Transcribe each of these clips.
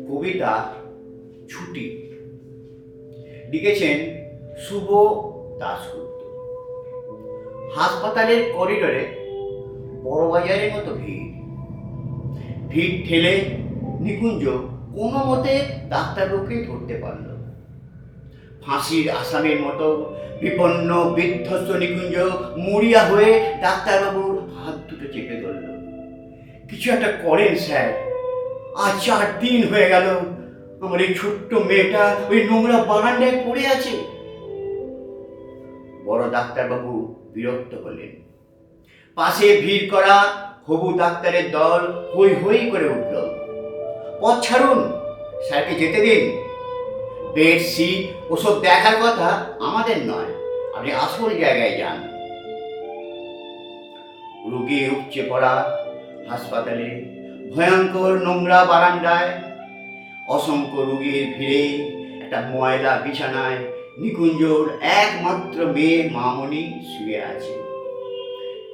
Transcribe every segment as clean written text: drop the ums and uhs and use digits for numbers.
কবিতা ছুটি লিখেছেন শুভ দাশগুপ্ত। হাসপাতালের করিডোরে বড়বাজারের মতো ভিড় ঠেলে নিকুঞ্জ কোনো মতে ডাক্তারবাবুকে ধরতে পারল। ফাঁসির আসামির মতো বিপন্ন বিধ্বস্ত নিকুঞ্জ মরিয়া হয়ে ডাক্তারবাবুর হাত দুটো চেপে ধরল। কিছু একটা করেন স্যার, আজ 4 দিন হয়ে গেল আমার এই ছোট্ট মেয়েটা ওই নোংরা বারান্দায় পড়ে আছে। বড় ডাক্তারবাবু বিরক্ত হলেন। পাশে ভিড় করা হবু ডাক্তারের দল হই হই করে উঠল। পথ ছাড়ুন, স্যারকে যেতে দিন। বেড সিট ওসব দেখার কথা আমাদের নয়, আপনি আসল জায়গায় যান। রোগী উপচে পড়া হাসপাতালে ভয়ঙ্কর নোংরা বারান্দায় অসংখ্য রোগীর ভিড়ে একটা ময়লা বিছানায় নিকুঞ্জর একমাত্র মেয়ে মামনি শুয়ে আছে।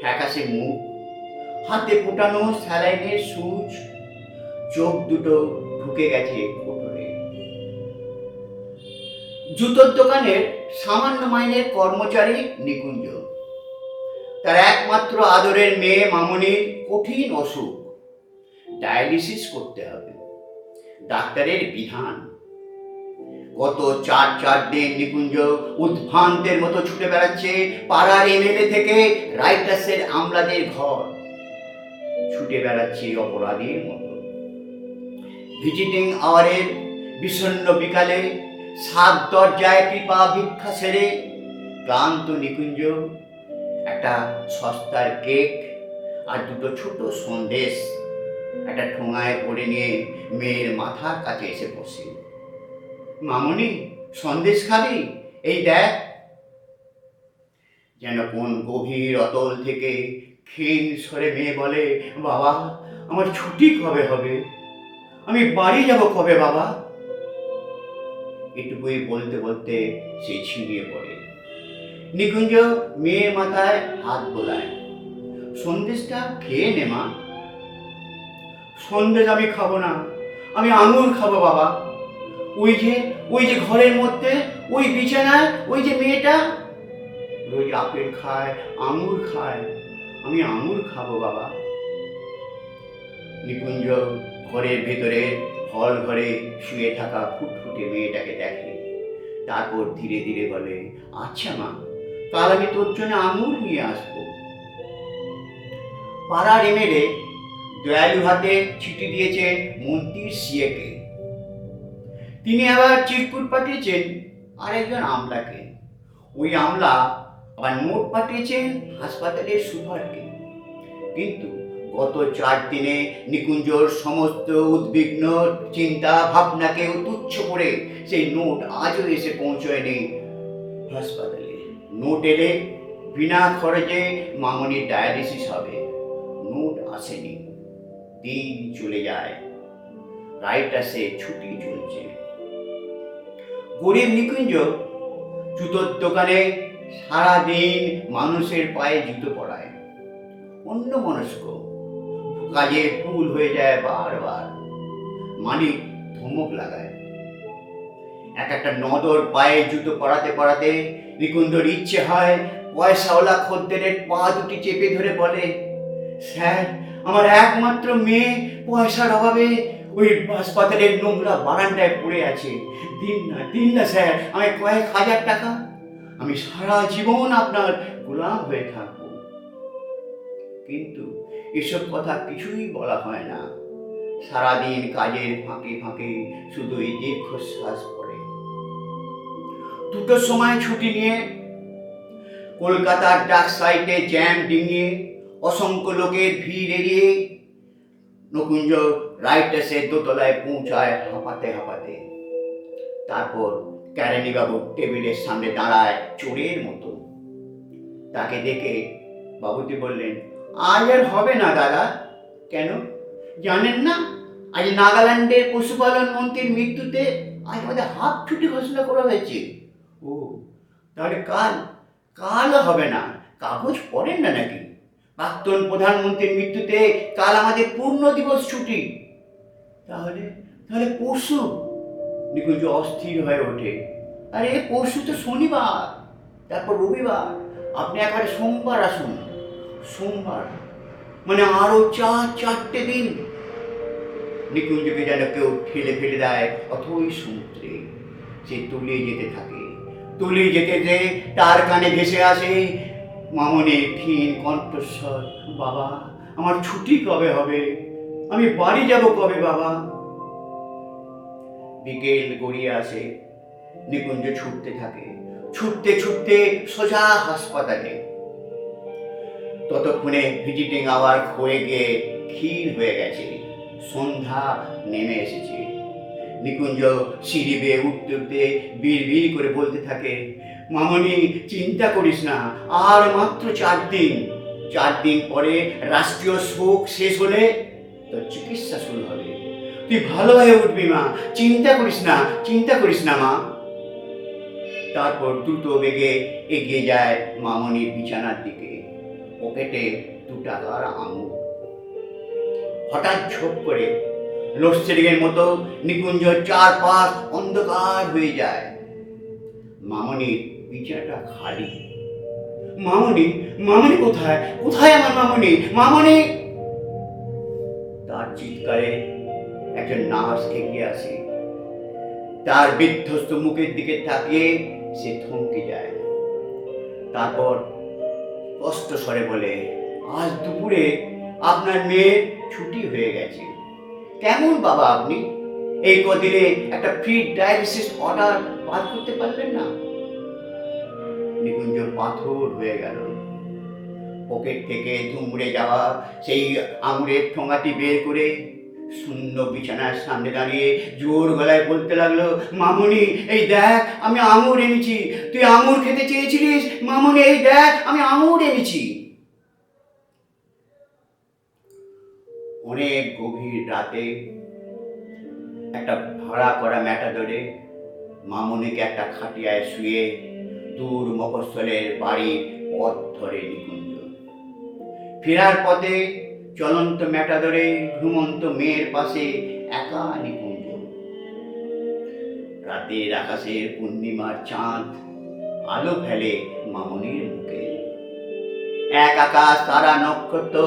ফ্যাকাশে মুখ, হাতে ফোটানো স্যালাইনের সুচ, চোখ দুটো ঢুকে গেছে কোটরে। জুতোর দোকানের সামান্য মাইনের কর্মচারী নিকুঞ্জ। তার একমাত্র আদরের মেয়ে মামনির কঠিন অসুখ, ডায়ালিসিস করতে হবে। ডাক্তারের বিধান। গত 4 দিন নিকুঞ্জ উদ্ভ্রান্তের মতো ছুটে বেড়াচ্ছে পাড়ার এমএলএ থেকে রাইটার্সের আমলাদের ঘর। ছুটে বেড়াচ্ছে অপরাধীর মতো। ভিজিটিং আওয়ারের বিষণ্ণ বিকালে 7 দরজায় কৃপা ভিক্ষা সেরে ক্লান্ত নিকুঞ্জ একটা সস্তার কেক আর দুটো ছোট সন্দেশ একটা ঠোঙায় ভরে নিয়ে মেয়ের মাথার কাছে এসে বসে। মামনি, সন্দেশ খাবি? এই দেখ। যেন কোন গভীর অতল থেকে ক্ষীণ স্বরে মেয়ে বলে, বাবা আমার ছুটি কবে হবে? আমি বাড়ি যাব কবে বাবা? এটুকুই বলতে বলতে সে ছিঁড়িয়ে পড়ে। নিকুঞ্জ মেয়ের মাথায় হাত বোলায়। সন্দেশটা খেয়ে নে মা। সন্দেশ আমি খাবো না, আমি আঙুর খাবো বাবা। ওই যে ঘরের মধ্যে ওই বিছানায় ওই যে মেয়েটা রোজ আপেল খায়, আঙুর খায়, আমি আঙুর খাবো বাবা। নিকুঞ্জ ঘরের ভেতরে হল ঘরে শুয়ে থাকা ফুটফুটে মেয়েটাকে দেখে। তারপর ধীরে ধীরে বলে, আচ্ছা মা, কাল আমি তোর জন্য আঙুর নিয়ে আসবো। পাড়ার এমএলএ দয়ালু হাতে চিঠি দিয়েছেন মন্ত্রীর সিএকে। তিনি আবার চিরকুট পাঠিয়েছেন আরেকজন আমলাকে। ওই আমলা আবার নোট পাঠিয়েছেন হাসপাতালের সুপারকে। কিন্তু গত 4 দিনে নিকুঞ্জর সমস্ত উদ্বিগ্ন চিন্তা ভাবনাকে তুচ্ছ করে সেই নোট আজও এসে পৌঁছয়নি হাসপাতালে। নোট এলে বিনা খরচে মামনির ডায়ালিসিস হবে। নোট আসেনি। দিন চলে যায়। রাইটার্সে ছুটি চলছে। গরিব নিকুঞ্জ জুতোর দোকানে সারাদিন মানুষের পায়ে জুতো পরায়। অন্য মনস্ক, কাজে ভুল হয়ে যায় বারবার। মালিক ধমক লাগায়। একটা নদর পায়ে জুতো পরাতে পরাতে নিকুঞ্জর ইচ্ছে হয় পয়সাওয়ালা খদ্দেরের পা দুটি চেপে ধরে বলে, স্যার আমার একমাত্র মেয়ে পয়সার অভাবে ওই হাসপাতালের নোংরা বারান্দায় পড়ে আছে। দিন না স্যার, আমি কয়েক হাজার টাকা, আমি সারা জীবন আপনার গোলাম হয়ে থাকব। কিন্তু এসব কথা কিছুই বলা হয় না। সারাদিন কাজের ফাঁকে ফাঁকে শুধু এই দীর্ঘশ্বাস পড়ে। 2টোর সময় ছুটি নিয়ে কলকাতার ডাক সাইটে জ্যাম ডিঙিয়ে অসংখ্য লোকের ভিড় এড়িয়ে নিকুঞ্জ রাইটার্সের দোতলায় পৌঁছায় হাঁপাতে হাঁপাতে। তারপর কেরানিবাবুর টেবিলের সামনে দাঁড়ায় চোরের মতো। তাকে দেখে বাবুটি বললেন, আজ আর হবে না দাদা। কেন জানেন না? আজ নাগাল্যান্ডের পশুপালন মন্ত্রীর মৃত্যুতে আজ আমাদের হাফ ছুটি ঘোষণা করা হয়েছে। ও তাহলে কালও হবে না? কাগজ পড়েন না নাকি? প্রাক্তন প্রধানমন্ত্রীর মৃত্যুতে কাল আমাদের পূর্ণ দিবস ছুটি। তাহলে তাহলে পরশু? নিকুঞ্জ অস্থির হয়ে ওঠে। আরে পরশু তো শনিবার, তারপর রবিবার, আপনি একেবারে সোমবার আসুন। সোমবার মানে আরো 4 দিন। নিকুঞ্জকে যেন কেউ ঠেলে ফেলে দেয় অথই সমুদ্রে। সে তলিয়ে যেতে থাকে, তলিয়ে যেতে যেতে তার কানে ভেসে আসে মামনের ক্ষীণ কণ্ঠস্বর, বাবা আমার ছুটি কবে হবে, আমি বাড়ি যাব কবে বাবা? বিকেল গড়িয়ে আসে, নিকুঞ্জ ছুটতে থাকে, ছুটতে ছুটতে সোজা হাসপাতালে। ততক্ষণে ভিজিটিং আওয়ার হয়ে গিয়ে ক্ষীণ হয়ে গেছে, সন্ধ্যা নেমে এসেছে। নিকুঞ্জ সিঁড়ি বেয়ে উঠতে উঠতে বিড় করে বলতে থাকে, মামনি চিন্তা করিস না, আর মাত্র 4 দিন। 4 দিন পরে রাষ্ট্রীয় শোক শেষ হলে তোর চিকিৎসা শুরু হবে, তুই ভালো হয়ে উঠবি মা, চিন্তা করিস না, চিন্তা করিস না মা। তারপর দ্রুত বেগে এগিয়ে যায় মামনির বিছানার দিকে, পকেটে 2 টাকার আঙুর। হঠাৎ ঝোপ করে লোডশেডিংয়ের মতো নিকুঞ্জ চারপাশ অন্ধকার হয়ে যায়। মামনির বিছানাটা খালি। মামনি, মামনি কোথায়, কোথায় আমার মামনি, মামনি? তার চিৎকারে একজন নার্স এগিয়ে আসে। তার বিধ্বস্ত মুখের দিকে তাকিয়ে সে থমকে যায়। তারপর কষ্ট স্বরে বলে, আজ দুপুরে আপনার মেয়ের ছুটি হয়ে গেছে। কেমন বাবা আপনি? এই কদিনে একটা ফ্রি ডায়ালিসিস অর্ডার বার করতে পারলেন না? নিকুঞ্জ পাথর হয়ে গেল। পকেট থেকে দুমড়ে যাওয়া সেই আঙুরের ঠোঙাটি বের করে শূন্য বিছানার সামনে দাঁড়িয়ে জোর গলায় বলতে লাগলো, মামনি এই দেখ আমি আঙুর এনেছি, তুই আঙুর খেতে চেয়েছিলিস, মামনি এই দেখ আমি আঙুর এনেছি। অনেক গভীর রাতে একটা ভাড়া করা ম্যাটাডোরে মামনিকে একটা খাটিয়ায় শুয়ে দূর মফস্বলের বাড়ির পথ ধরে নিকুঞ্জ। ফেরার পথে চলন্ত ম্যাটাডোরে ঘুমন্ত মেয়ের পাশে একা নিকুঞ্জ। রাতের আকাশের পূর্ণিমার চাঁদ আলো ফেলে মামনির মুখে। এক আকাশ তারা নক্ষত্র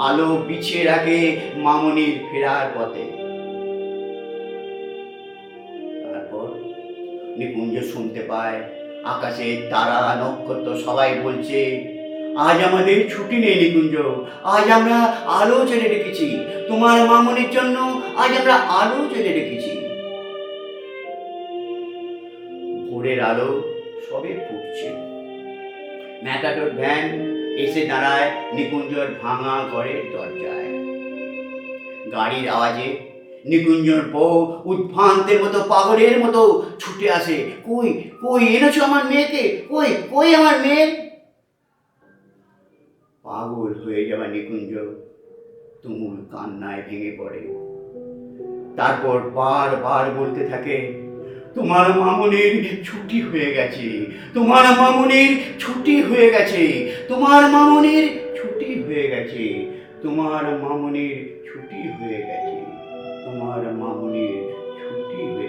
আলো বিছিয়ে রাখে মামনির ফেরার পথে। তারপর নিকুঞ্জ শুনতে পায় আকাশে তারা নক্ষত্র সবাই বলছে, আজ আমাদের ছুটি নেই নিকুঞ্জ, আজ আমরা আলো জ্বেলে রেখেছি তোমার মামনির জন্য, আজ আমরা আলো জ্বেলে রেখেছি। ভোরের আলো সবে ফুটছে। ম্যাটাডোর ভ্যান এসে দাঁড়ায় নিকুঞ্জর ভাঙা ঘরের দরজায়। গাড়ির আওয়াজে নিকুঞ্জর বউ উদ্ভ্রান্তের মতো পাগলের মতো ছুটে আসে, কই কই এনেছো আমার মেয়েকে, কই কই আমার মেয়ে? পাগল হয়ে যাওয়া নিকুঞ্জ তুমুল কান্নায় ভেঙে পড়ে। তারপর বারবার বলতে থাকে, তোমার মামনির ছুটি হয়ে গেছে, তোমার মামনির ছুটি হয়ে গেছে, তোমার মামনির ছুটি হয়ে গেছে, তোমার মামনির ছুটি হয়ে গেছে, তোমার মামনির ছুটি হয়ে